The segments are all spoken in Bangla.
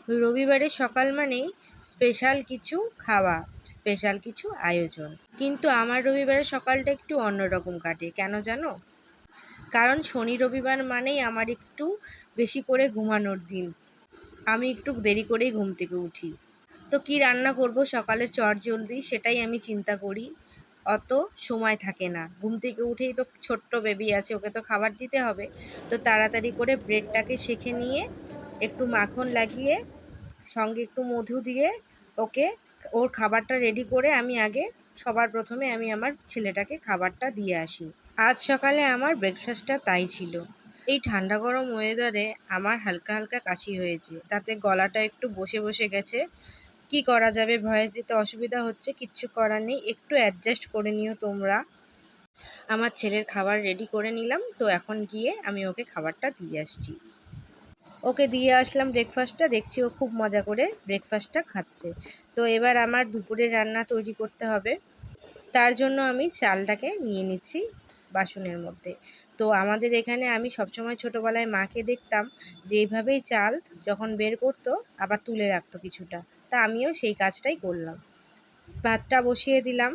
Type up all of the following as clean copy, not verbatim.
রবিবারের সকাল মানেই স্পেশাল কিছু খাওয়া, স্পেশাল কিছু আয়োজন। কিন্তু আমার রবিবারের সকালটা একটু অন্যরকম কাটে। কেন জানো? কারণ শনি রবিবার মানেই আমার একটু বেশি করে ঘুমানোর দিন। আমি একটু দেরি করেই ঘুম থেকে উঠি। তো কি রান্না করব সকালে চটজলদি সেটাই আমি চিন্তা করি। অত সময় থাকে না। ঘুম থেকে উঠেই তো ছোট্ট বেবি আছে, ওকে তো খাবার দিতে হবে। তো তাড়াতাড়ি করে ব্রেডটাকে সেঁকে নিয়ে একটু মাখন লাগিয়ে সঙ্গে একটু মধু দিয়ে ওকে ওর খাবারটা রেডি করে আমি আগে সবার প্রথমে আমি আমার ছেলেটাকে খাবারটা দিয়ে আসি। আজ সকালে আমার ব্রেকফাস্টটা তাই ছিল। এই ঠান্ডা গরম ওয়েদারে আমার হালকা হালকা কাশি হয়েছে, তাতে গলাটা একটু বসে বসে গেছে। কি করা যাবে, ভয়েস দিতে অসুবিধা হচ্ছে, কিচ্ছু করার নেই, একটু অ্যাডজাস্ট করে নিও তোমরা। আমার ছেলের খাবার রেডি করে নিলাম, তো এখন গিয়ে আমি ওকে খাবারটা দিয়ে আসছি। ওকে দিয়ে আসলাম ব্রেকফাস্টটা, দেখছি ও খুব মজা করে ব্রেকফাস্টটা খাচ্ছে। তো এবার আমার দুপুরের রান্না তৈরি করতে হবে। তার জন্য আমি চালটাকে নিয়ে নিচ্ছি বাসনের মধ্যে। তো আমাদের এখানে আমি সবসময় ছোটোবেলায় মাকে দেখতাম যে এইভাবেই চাল যখন বের করতো আবার তুলে রাখতো কিছুটা। তা আমিও সেই কাজটাই করলাম। ভাতটা বসিয়ে দিলাম।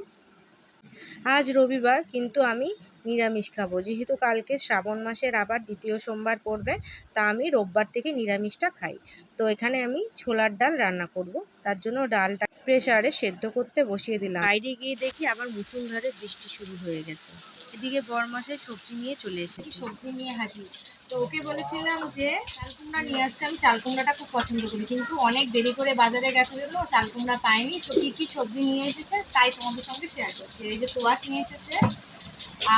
আজ রবিবার, কিন্তু আমি নিরামিষ খাবো, যেহেতু কালকে শ্রাবণ মাসের আবার দ্বিতীয় সোমবার পড়বে। তা আমি রোববার থেকে নিরামিষটা খাই। তো এখানে আমি ছোলার ডাল রান্না করব। তার জন্য ডালটা প্রেসারে সেদ্ধ করতে বসিয়ে দিলাম। বাইরে গিয়ে দেখি আবার মুষলধারে বৃষ্টি শুরু হয়ে গেছে। এদিকে বরমাসের সবজি নিয়ে চলে এসেছি। সবজি নিয়ে হাজির। তো ওকে বলেছিলাম যে চাল কুমড়া নিয়ে আসতে, আমি চাল কুমড়াটা খুব পছন্দ করি, কিন্তু অনেক দেরি করে বাজারে গেছে জন্য চাল কুমড়া পাইনি। তো কী কী সবজি নিয়ে এসেছে তাই তোমাদের সঙ্গে শেয়ার করছি। এই যে তোয়াশ নিয়ে এসেছে,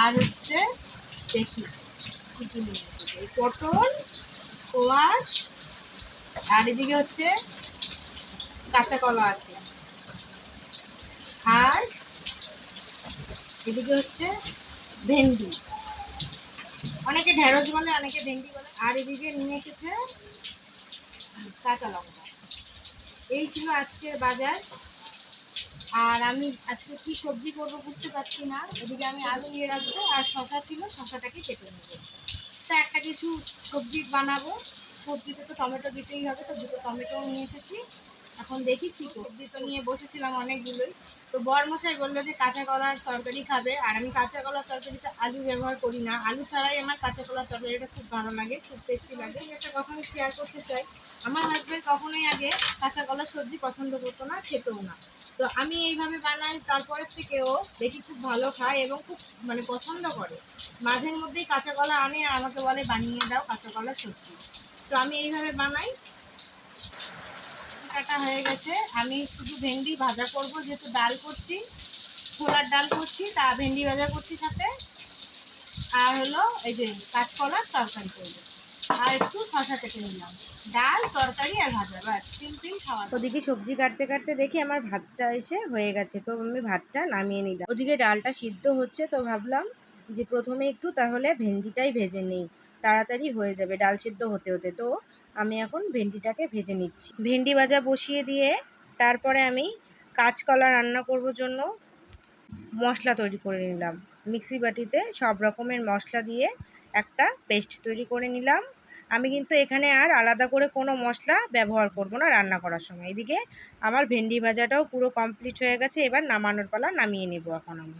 আর হচ্ছে দেখি কী কী নিয়ে এসেছে, এই পটল, কোয়াশ, আর এদিকে হচ্ছে কাঁচা কলা আছে, আর এদিকে হচ্ছে ভেন্ডি, অনেকে ঢেঁড়স বলে, অনেকে ভেন্ডি বলে, আর এদিকে নিয়ে এসেছে কাঁচা লঙ্কা। এই ছিল আজকের বাজার। আর আমি আজকে কি সবজি করবো বুঝতে পারছি না। এদিকে আমি আলু নিয়ে রাখবো, আর শশা ছিল, শশাটাকে কেটে নেবো। তা একটা কিছু সবজি বানাবো। সবজিতে তো টমেটো দিতেই হবে, তো দুটো টমেটো নিয়ে এসেছি। এখন দেখি কি সবজি তো নিয়ে বসেছিলাম অনেকগুলোই। তো বরমশাই বললো যে কাঁচা কলার তরকারি খাবে, আর আমি কাঁচা কলার তরকারিতে আলু ব্যবহার করি না। আলু ছাড়াই আমার কাঁচা কলার তরকারিটা খুব ভালো লাগে, খুব টেস্টি লাগে। একটা কথা আমি শেয়ার করতে চাই। আমার হাজব্যান্ড কখনোই আগে কাঁচা কলার সবজি পছন্দ করতো না, খেতেও না। তো আমি এইভাবে বানাই, তারপরের থেকেও দেখি খুব ভালো খায় এবং খুব মানে পছন্দ করে। মাঝের মধ্যেই কাঁচা কলা আনে আর আমাকে বলে বানিয়ে দাও কাঁচা কলার সবজি। তো আমি এইভাবে বানাই। কাটা হয়ে গেছে, আমি শুধু ভেন্ডি ভাজা করব, যেহেতু ডাল করছি, ছোলার ডাল করছি, তা ভেন্ডি ভাজা করছি সাথে। আর হলো এই যে কাঁচকলার তরকারি করবো, আর একটু শশা কেটে নিলাম। ডাল, তরকারি আর ভাজা, ব্যাস সিম্পল খাওয়া। ওদিকে সবজি কাটতে কাটতে দেখি আমার ভাতটা এসে হয়ে গেছে, তো আমি ভাতটা নামিয়ে নিলাম। ওদিকে ডালটা সিদ্ধ হচ্ছে, তো ভাবলাম যে প্রথমে একটু তাহলে ভেন্ডিটাই ভেজে নিই, তাড়াতাড়ি হয়ে যাবে ডাল সিদ্ধ হতে হতে। তো আমি এখন ভেন্ডিটাকে ভেজে নিচ্ছি। ভেন্ডি ভাজা বসিয়ে দিয়ে তারপরে আমি কাঁচকলা রান্না করব জন্য মশলা তৈরি করে নিলাম। মিক্সি বাটিতে সব রকমের মশলা দিয়ে একটা পেস্ট তৈরি করে নিলাম। আমি কিন্তু এখানে আর আলাদা করে কোনো মশলা ব্যবহার করব না রান্না করার সময়। এদিকে আমার ভেন্ডি ভাজাটাও পুরো কমপ্লিট হয়ে গেছে, এবার নামানোর পালা, নামিয়ে নেব এখন আমি।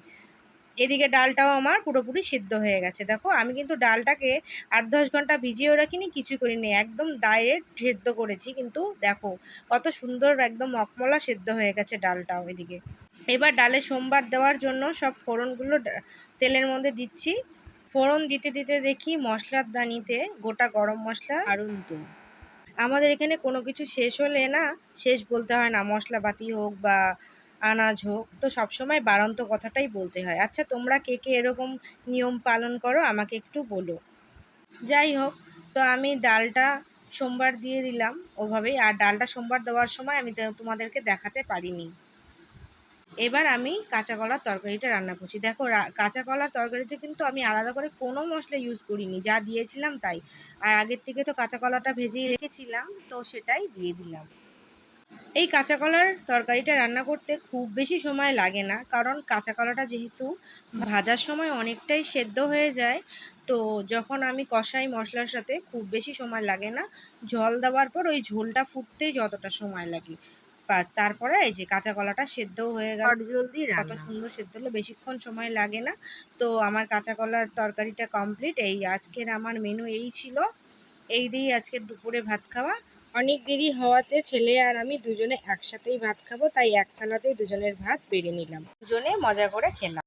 এদিকে ডালটাও আমার পুরোপুরি সিদ্ধ হয়ে গেছে। দেখো আমি কিন্তু ডালটাকে 8-10 ঘন্টা ভিজিয়েও রাখিনি, কিছু করিনি, একদম ডাইরেক্ট সেদ্ধ করেছি। কিন্তু দেখো কত সুন্দর একদম মখমলা সেদ্ধ হয়ে গেছে ডালটাও। এদিকে এবার ডালে সোমবার দেওয়ার জন্য সব ফোড়নগুলো তেলের মধ্যে দিচ্ছি। ফোড়ন দিতে দিতে দেখি মশলার দানিতে গোটা গরম মশলা আড়ন্ত। আমাদের এখানে কোনো কিছু শেষ হলে না, শেষ বলতে হয় না, মশলাপাতি হোক বা আনাজ হোক, তো সবসময় বাড়ন্ত কথাটাই বলতে হয়। আচ্ছা তোমরা কে কে এরকম নিয়ম পালন করো আমাকে একটু বলো। যাই হোক, তো আমি ডালটা সোমবার দিয়ে দিলাম ওভাবেই। আর ডালটা সোমবার দেওয়ার সময় আমি তোমাদেরকে দেখাতে পারিনি। এবার আমি কাঁচা কলার তরকারিটা রান্না করছি। দেখো কাঁচা কলার তরকারিতে কিন্তু আমি আলাদা করে কোনো মশলা ইউজ করিনি, যা দিয়েছিলাম তাই। আর আগের থেকে তো কাঁচা কলাটা ভেজে রেখেছিলাম, তো সেটাই দিয়ে দিলাম। এই কাঁচা কলার তরকারিটা রান্না করতে খুব বেশি সময় লাগে না, কারণ কাঁচা কলাটা যেহেতু ভাজার সময় অনেকটাই সেদ্ধ হয়ে যায়। তো যখন আমি কষাই মশলার সাথে খুব বেশি সময় লাগে না। জল দেওয়ার পর ওই ঝোলটা ফুটতেই যতটা সময় লাগে, বাস তারপরে এই যে কাঁচা কলাটা সেদ্ধও হয়ে গেল। জলদি কত সুন্দর সেদ্ধ হলো, বেশিক্ষণ সময় লাগে না। তো আমার কাঁচা কলার তরকারিটা কমপ্লিট। এই আজকের আমার মেনু এই ছিল। এই দিয়েই আজকে দুপুরে ভাত খাওয়া। অনেক দেরি হওয়াতে ছেলে আর আমি দুজনে একসাথেই ভাত খাবো, তাই এক থালাতেই দুজনের ভাত বেড়ে নিলাম, দুজনে মজা করে খেলাম।